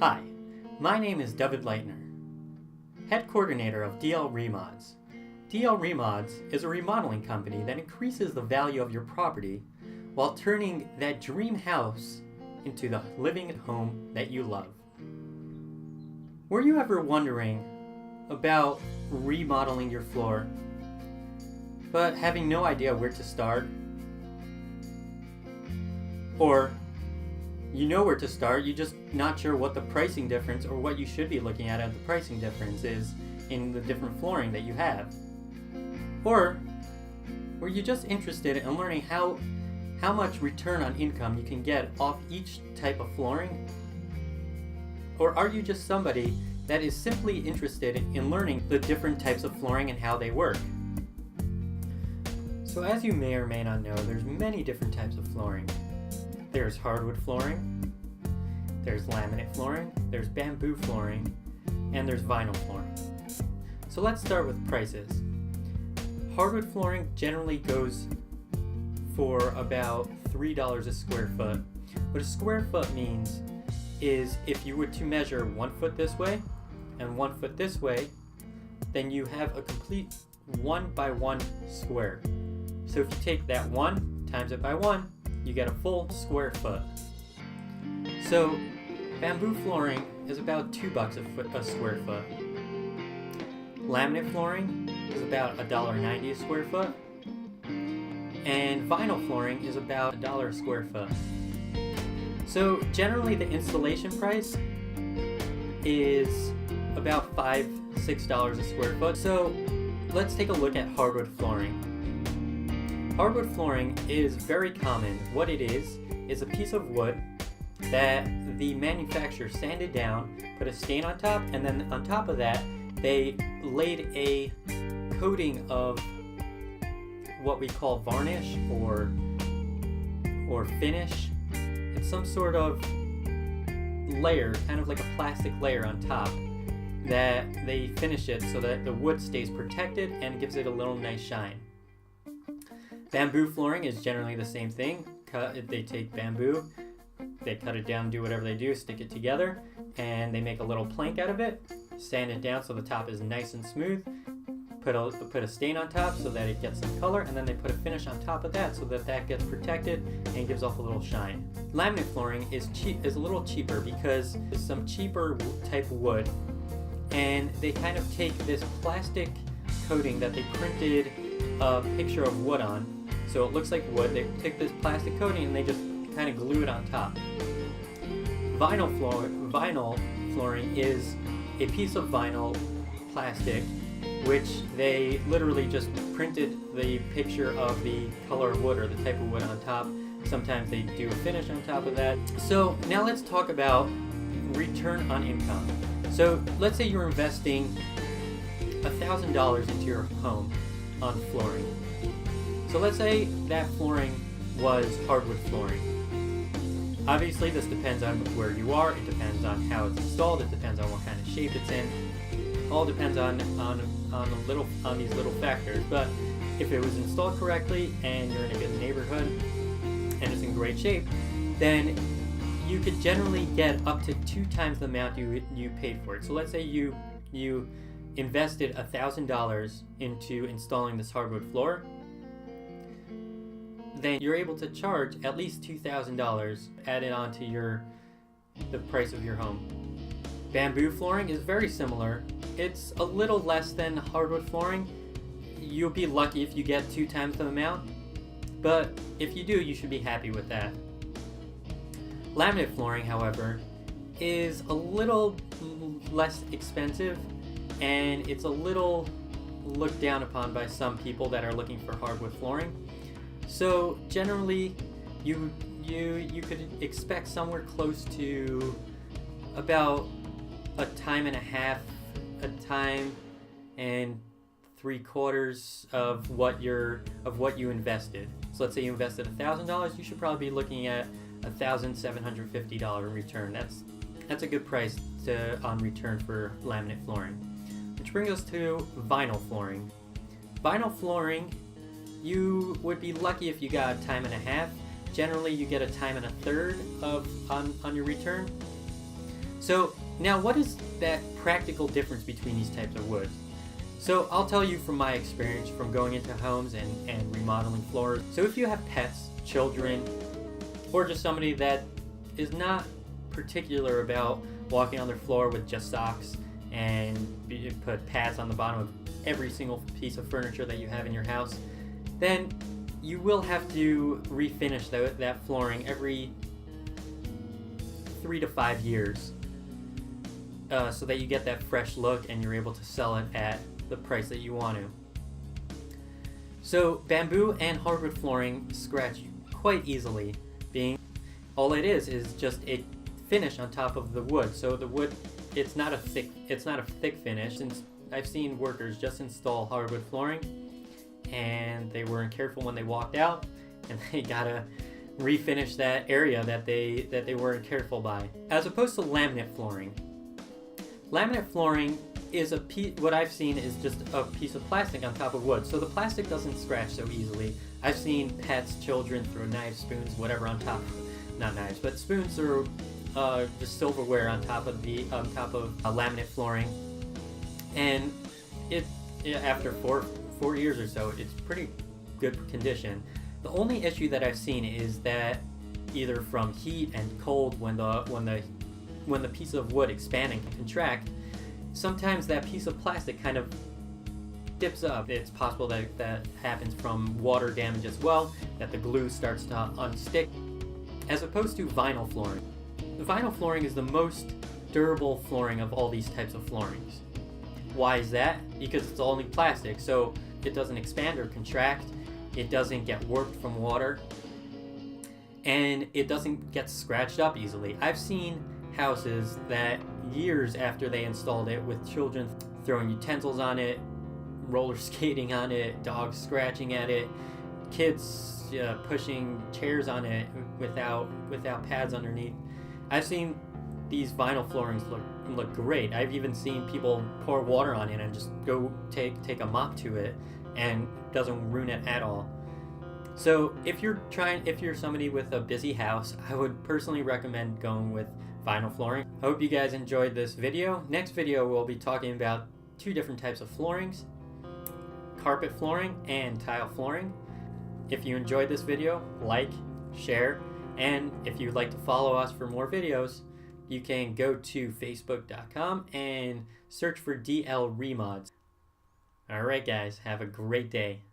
Hi, my name is David Leitner, head coordinator of DL Remods. DL Remods is a remodeling company that increases the value of your property while turning that dream house into the living home that you love. Were you ever wondering about remodeling your floor, but having no idea where to start? Or you know where to start, you're just not sure what the pricing difference or what you should be looking at the pricing difference is in the different flooring that you have. Or were you just interested in learning how much return on income you can get off each type of flooring? Or are you just somebody that is simply interested in learning the different types of flooring and how they work? So as you may or may not know, there's many different types of flooring. There's hardwood flooring, there's laminate flooring, there's bamboo flooring, and there's vinyl flooring. So let's start with prices. Hardwood flooring generally goes for about $3 a square foot. What a square foot means is if you were to measure 1 foot this way and 1 foot this way, then you have a complete 1 by 1 square. So if you take that 1 times it by 1, you get a full square foot. So bamboo flooring is about $2 a square foot. Laminate flooring is about $1.90 a square foot. And vinyl flooring is about $1 a square foot. So generally the installation price is about $5-6 a square foot. So let's take a look at hardwood flooring. Hardwood flooring is very common. What it is a piece of wood that the manufacturer sanded down, put a stain on top, and then on top of that they laid a coating of what we call varnish or finish. It's some sort of layer, kind of like a plastic layer on top, that they finish it so that the wood stays protected and gives it a little nice shine. Bamboo flooring is generally the same thing. They take bamboo, they cut it down, do whatever they do, stick it together, and they make a little plank out of it, sand it down so the top is nice and smooth, put a stain on top so that it gets some color, and then they put a finish on top of that so that gets protected and gives off a little shine. Laminate flooring is a little cheaper because it's some cheaper type of wood, and they kind of take this plastic coating that they printed a picture of wood on, so it looks like wood. They take this plastic coating and they just kind of glue it on top. Vinyl flooring is a piece of vinyl plastic which they literally just printed the picture of the color of wood or the type of wood on top. Sometimes they do a finish on top of that. So now let's talk about return on income. So let's say you're investing $1,000 into your home on flooring. So let's say that flooring was hardwood flooring. Obviously this depends on where you are, it depends on how it's installed, it depends on what kind of shape it's in. All depends on these little factors. But if it was installed correctly and you're in a good neighborhood and it's in great shape, then you could generally get up to 2 times the amount you paid for it. So let's say you invested $1,000 into installing this hardwood floor, then you're able to charge at least $2,000 added onto the price of your home. Bamboo flooring is very similar. It's a little less than hardwood flooring. You'll be lucky if you get 2 times the amount, but if you do, you should be happy with that. Laminate flooring, however, is a little less expensive, and it's a little looked down upon by some people that are looking for hardwood flooring. So generally, you could expect somewhere close to about a time and 3/4 of what you invested. So let's say you invested $1,000, you should probably be looking at $1,750 return. That's a good price on return for laminate flooring. Which brings us to vinyl flooring. Vinyl flooring, you would be lucky if you got a time and a half. Generally, you get a time and a third on your return. So now what is that practical difference between these types of woods? So I'll tell you from my experience from going into homes and remodeling floors. So if you have pets, children, or just somebody that is not particular about walking on their floor with just socks and put pads on the bottom of every single piece of furniture that you have in your house, then you will have to refinish that flooring every 3 to 5 years so that you get that fresh look and you're able to sell it at the price that you want to. So bamboo and hardwood flooring scratch quite easily, being all it is just a finish on top of the wood. So the wood, it's not a thick finish. Since I've seen workers just install hardwood flooring and they weren't careful when they walked out, and they gotta refinish that area that they weren't careful by. As opposed to laminate flooring. Laminate flooring is what I've seen is just a piece of plastic on top of wood. So the plastic doesn't scratch so easily. I've seen pets, children throw knives, spoons, whatever on top, not knives, but spoons or just silverware on top of laminate flooring. And after four years or so, it's pretty good condition. The only issue that I've seen is that either from heat and cold, when the piece of wood expand and contract, sometimes that piece of plastic kind of dips up. It's possible that happens from water damage as well, that the glue starts to unstick, as opposed to vinyl flooring. The vinyl flooring is the most durable flooring of all these types of floorings. Why is that? Because it's only plastic, so it doesn't expand or contract, it doesn't get warped from water, and it doesn't get scratched up easily. I've seen houses that years after they installed it, with children throwing utensils on it, roller skating on it, dogs scratching at it, kids pushing chairs on it without pads underneath. I've seen these vinyl floorings look great. I've even seen people pour water on it and just go take a mop to it, and doesn't ruin it at all. So if you're somebody with a busy house, I would personally recommend going with vinyl flooring. I hope you guys enjoyed this video. Next video we'll be talking about 2 different types of floorings, carpet flooring and tile flooring. If you enjoyed this video, like, share, and if you'd like to follow us for more videos, you can go to facebook.com and search for DL Remods. Alright guys, have a great day.